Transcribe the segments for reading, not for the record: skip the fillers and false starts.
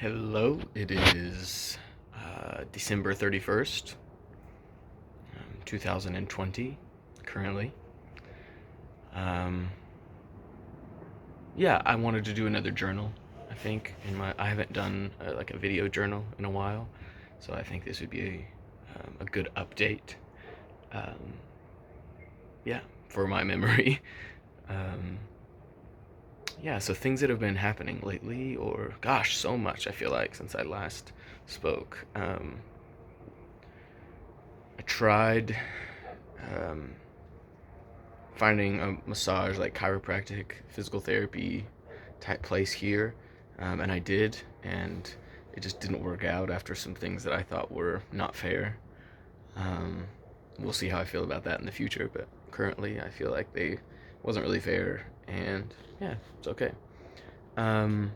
Hello, it is December 31st, 2020, currently. Um, yeah, I wanted to do another journal, I think. I haven't done like a video journal in a while, so I think this would be a good update, um, yeah, for my memory. Um, yeah, so things that have been happening lately, or gosh, so much I feel like since I last spoke. I tried um, finding a massage, like chiropractic, physical therapy type place here, and I did, and it just didn't work out after some things that I thought were not fair. Um, we'll see how I feel about that in the future, but currently I feel like they wasn't really fair, and yeah, it's okay. Um,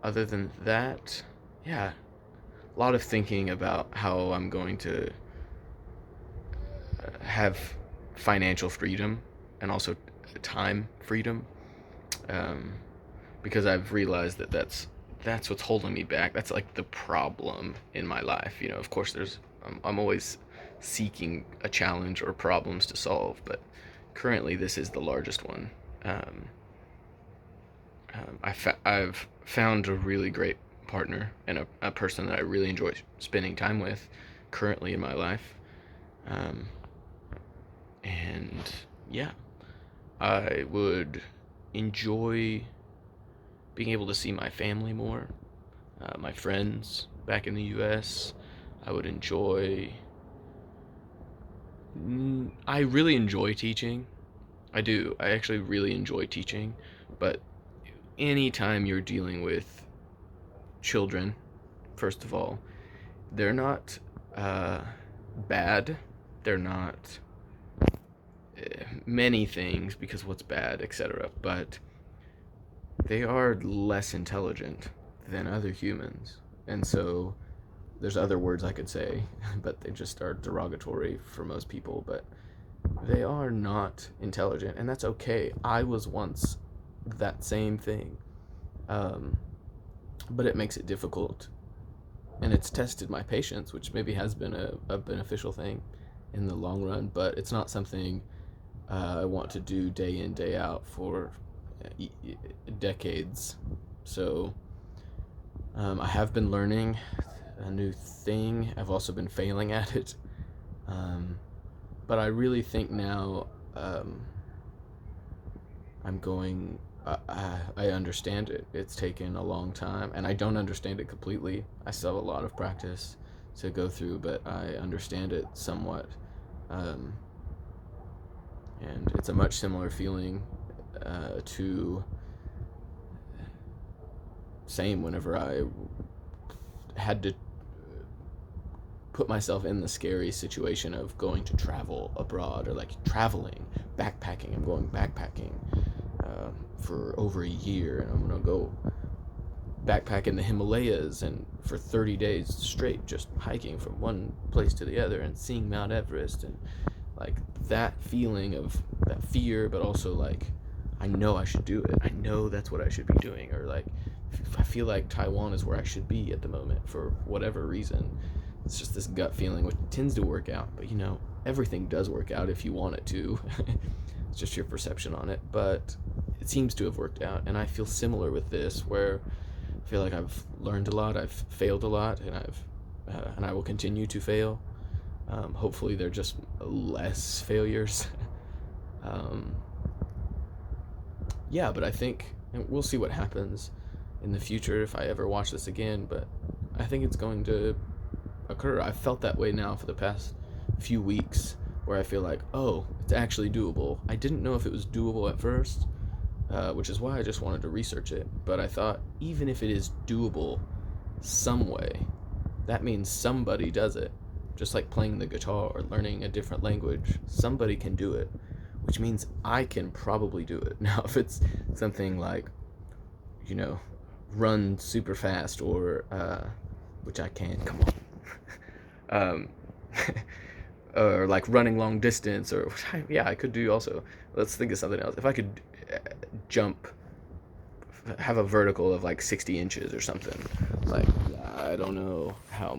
Other than that, yeah, a lot of thinking about how I'm going to have financial freedom and also time freedom, um, because I've realized that that's what's holding me back. That's like the problem in my life. Of course, I'm always seeking a challenge or problems to solve, but currently this is the largest one. Um, I've found a really great partner and a person that I really enjoy spending time with currently in my life. Um, and yeah, I would enjoy being able to see my family more, my friends back in the U.S. I would enjoy. I really enjoy teaching. I do. I actually really enjoy teaching, but anytime you're dealing with children, first of all, they're not uh, bad. They're not many things because what's bad, etc. But they are less intelligent than other humans. And so there's other words I could say, but they just are derogatory for most people. But they are not intelligent, and that's okay. I was once that same thing. Um, but it makes it difficult, and it's tested my patience, which maybe has been a beneficial thing in the long run, but it's not something I want to do day in, day out for decades. So I have been learning a new thing. I've also been failing at it. Um, but I really think now um, I'm going. I understand it. It's taken a long time, and I don't understand it completely. I still have a lot of practice to go through, but I understand it somewhat. Um, and it's a much similar feeling to same whenever I had to put myself in the scary situation of going to travel abroad, or like traveling, backpacking. I'm going backpacking for over a year, and I'm gonna go backpack in the Himalayas and for 30 days straight, just hiking from one place to the other and seeing Mount Everest, and like that feeling of that fear, but also like I know I should do it. I know that's what I should be doing, or like I feel like Taiwan is where I should be at the moment for whatever reason. It's just this gut feeling, which tends to work out. But everything does work out if you want it to. It's just your perception on it. But it seems to have worked out, and I feel similar with this, where I feel like I've learned a lot, I've failed a lot, and I will continue to fail. Hopefully, they're just less failures. um, yeah, but I think, and we'll see what happens in the future if I ever watch this again. But I think it's going to occur. I've felt that way now for the past few weeks, where I feel like, oh, it's actually doable. I didn't know if it was doable at first, which is why I just wanted to research it. But I thought, even if it is doable some way, that means somebody does it. Just like playing the guitar or learning a different language, somebody can do it, which means I can probably do it. Now, if it's something like, you know, run super fast, or, which I can, come on, or like running long distance, or yeah, I could do also. Let's think of something else. If I could jump have a vertical of like 60 inches or something. Like, I don't know how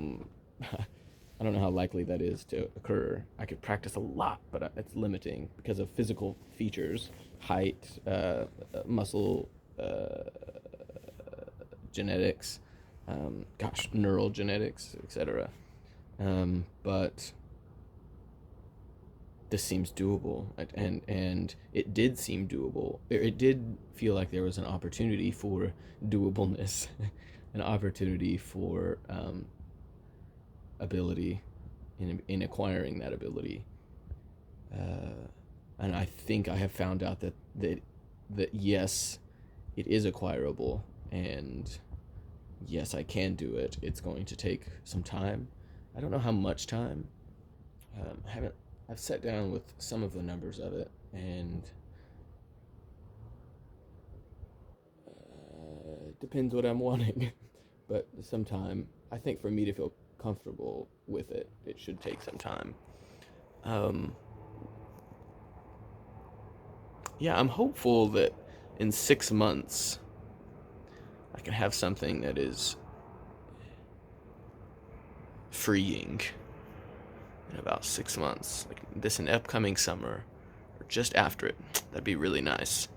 I don't know how likely that is to occur. I could practice a lot, but it's limiting because of physical features, height, muscle, genetics, neural genetics, etc. But this seems doable, and it did seem doable. It did feel like there was an opportunity for doableness, an opportunity for ability in acquiring that ability. And I think I have found out that yes, it is acquirable, and yes, I can do it. It's going to take some time. I don't know how much time. I haven't. I've sat down with some of the numbers of it, and it depends what I'm wanting. But some time. I think for me to feel comfortable with it, it should take some time. Um, yeah, I'm hopeful that in 6 months I can have something that is freeing in about 6 months, like this in upcoming summer or just after it. That'd be really nice,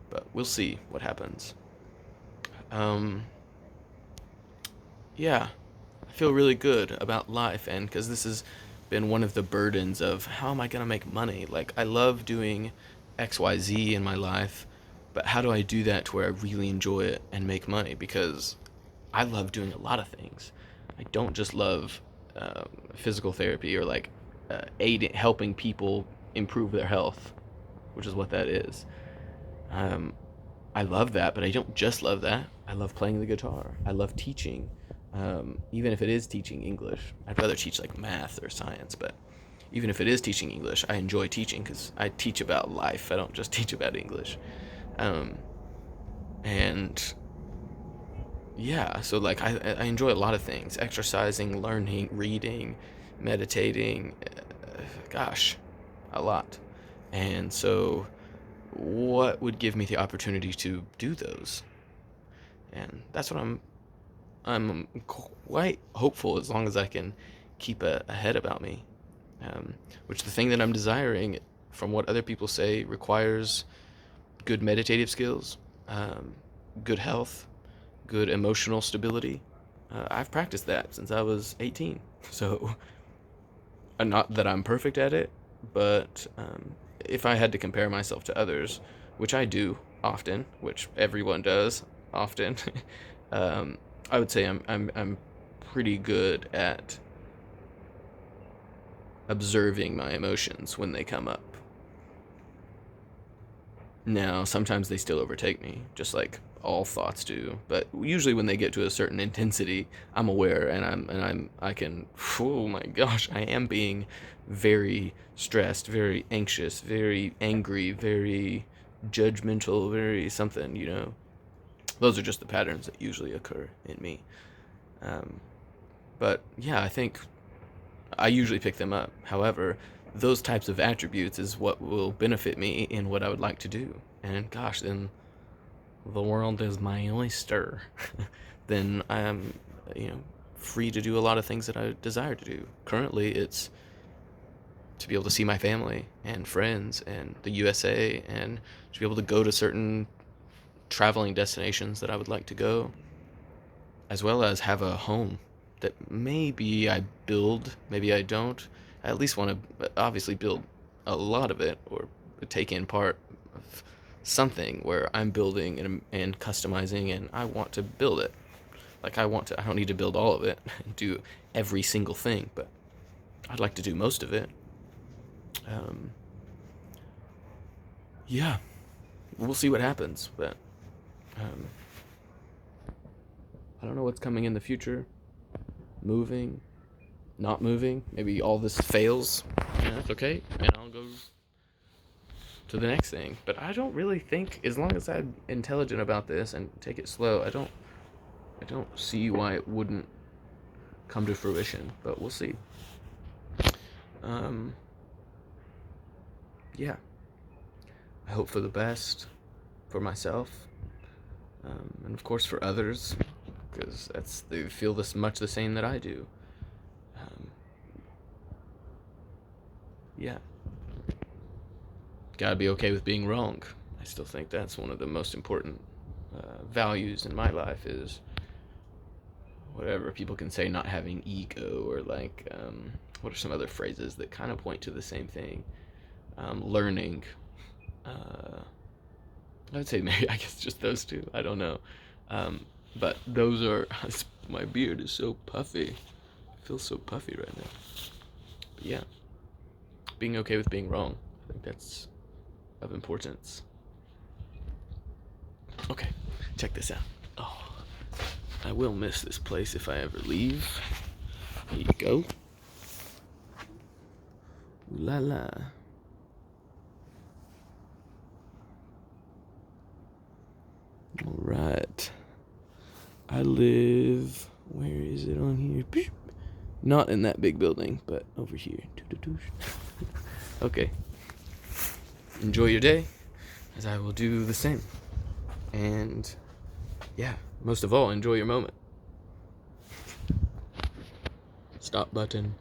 but we'll see what happens. Um, yeah, I feel really good about life, and because this has been one of the burdens of how am I gonna make money? Like, I love doing XYZ in my life, but how do I do that to where I really enjoy it and make money? Because I love doing a lot of things. I don't just love physical therapy or like helping people improve their health, which is what that is. Um, I love that, but I don't just love that. I love playing the guitar. I love teaching, even if it is teaching English. I'd rather teach like math or science, but even if it is teaching English, I enjoy teaching because I teach about life. I don't just teach about English. Um, and yeah, so like I enjoy a lot of things: exercising, learning, reading, meditating. Gosh, a lot. And so, what would give me the opportunity to do those? And that's what I'm quite hopeful as long as I can keep a head about me. Which the thing that I'm desiring, from what other people say, requires good meditative skills, um, good health, good emotional stability. I've practiced that since I was 18. So, not that I'm perfect at it, but if I had to compare myself to others, which I do often, which everyone does often, um, I would say I'm pretty good at observing my emotions when they come up. Now, sometimes they still overtake me, just like all thoughts do. But usually, when they get to a certain intensity, I'm aware, and I can. Oh my gosh, I am being very stressed, very anxious, very angry, very judgmental, very something. Those are just the patterns that usually occur in me. Um, but yeah, I think I usually pick them up. However, those types of attributes is what will benefit me in what I would like to do. And gosh, then the world is my oyster. Then I am, free to do a lot of things that I desire to do. Currently, it's to be able to see my family and friends and the USA, and to be able to go to certain traveling destinations that I would like to go, as well as have a home that maybe I build, maybe I don't. I at least want to obviously build a lot of it, or take in part of something where I'm building and customizing, and I want to build it. Like, I don't need to build all of it and do every single thing, but I'd like to do most of it. Um, yeah, we'll see what happens, but um, I don't know what's coming in the future. Moving, not moving. Maybe all this fails. Yeah, that's okay, and I'll go to the next thing. But I don't really think, as long as I'm intelligent about this and take it slow, I don't see why it wouldn't come to fruition. But we'll see. Um, yeah, I hope for the best for myself. And of course for others, because they feel this much the same that I do. Um, yeah, gotta be okay with being wrong. I still think that's one of the most important values in my life is whatever people can say, not having ego, or like what are some other phrases that kind of point to the same thing? Learning. I would say maybe, I guess just those two. I don't know. But those are. My beard is so puffy. It feels so puffy right now. But yeah, being okay with being wrong. I think that's of importance. Okay, check this out. Oh, I will miss this place if I ever leave. Here you go. Ooh la la. All right. I live. Where is it on here? Not in that big building, but over here. Okay. Enjoy your day, as I will do the same. And yeah, most of all, enjoy your moment. Stop button.